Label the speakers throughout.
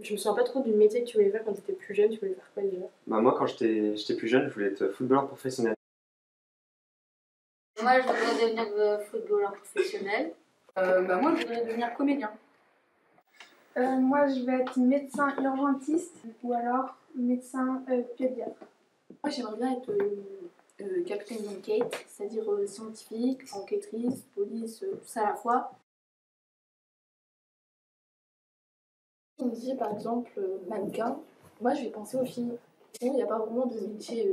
Speaker 1: Je me souviens pas trop du métier que tu voulais faire quand tu étais plus jeune, tu voulais faire quoi déjà?
Speaker 2: Bah moi quand j'étais plus jeune, je voulais être footballeur professionnel.
Speaker 3: Moi, je voudrais devenir footballeur professionnel.
Speaker 4: Moi, je voudrais devenir comédien.
Speaker 5: Moi, je vais être médecin urgentiste ou alors médecin pédiatre.
Speaker 1: Moi, j'aimerais bien être capitaine d'enquête, c'est-à-dire scientifique, enquêtrice, police, tout ça à la fois. On disait par exemple mannequin, moi je vais penser aux filles. Sinon, il n'y a pas vraiment de métier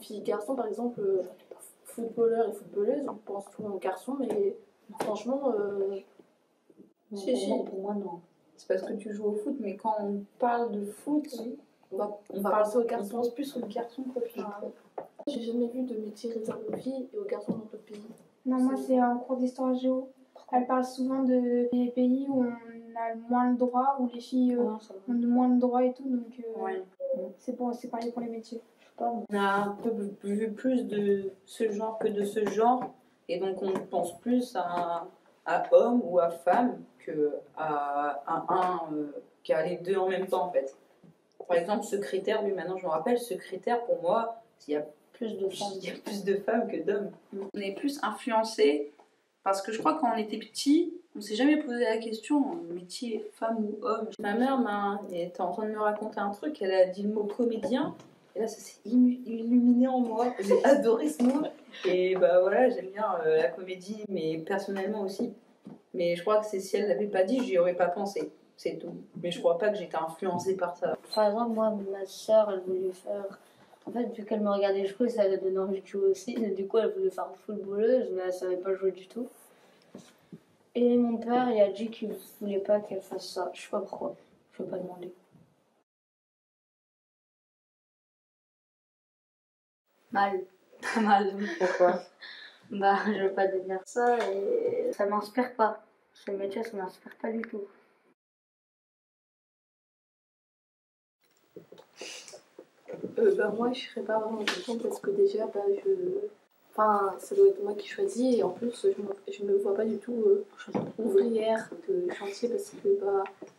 Speaker 1: filles-garçons, par exemple footballeur et footballeuse, on pense tout aux garçons, mais franchement.
Speaker 3: Pour moi, non.
Speaker 4: C'est parce que tu joues au foot, mais quand on parle de foot,
Speaker 1: On va penser aux garçons. On pense plus aux garçons qu'aux filles. J'ai jamais vu de métier réservé aux filles et aux garçons dans d'autres pays.
Speaker 5: Non, moi, c'est en cours d'histoire géo. Elle parle souvent des pays où on a moins de droits, où les filles ont moins de droits et tout, donc c'est pareil pour les métiers.
Speaker 4: on a un peu vu plus de ce genre que de ce genre, et donc on pense plus à homme ou à femme qu'à les deux en même temps en fait. Par exemple, secrétaire, lui maintenant je me rappelle, secrétaire pour moi, il y a plus de femmes que d'hommes. On est plus influencé parce que je crois que quand on était petit, on s'est jamais posé la question métier femme ou homme. Ma mère était en train de me raconter un truc, elle a dit le mot comédien. Et là, ça s'est illuminé en moi. J'ai adoré ce mot. Et bah voilà, j'aime bien la comédie, mais personnellement aussi. Mais je crois que si elle l'avait pas dit, j'y aurais pas pensé. C'est tout. Mais je crois pas que j'étais influencée par ça.
Speaker 3: Par exemple, moi, ma soeur, elle voulait faire. En fait, vu qu'elle me regardait jouer, ça lui a donné envie de jouer aussi. Et du coup, elle voulait faire footballeuse, mais elle savait pas jouer du tout. Et mon père, il a dit qu'il voulait pas qu'elle fasse ça. Je sais pas pourquoi. Je vais pas demander. Mal. Très mal.
Speaker 4: Pourquoi?
Speaker 3: Bah, je veux pas devenir ça et ça m'inspire pas. Ce métier, ça m'inspire pas du tout.
Speaker 1: Moi je serais pas vraiment contente parce que déjà enfin ça doit être moi qui choisis et en plus je me vois pas du tout ouvrière de chantier parce que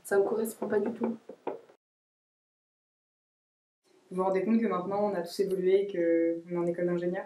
Speaker 1: ça me correspond pas du tout.
Speaker 6: Vous vous rendez compte que maintenant on a tous évolué et qu'on est en école d'ingénieur?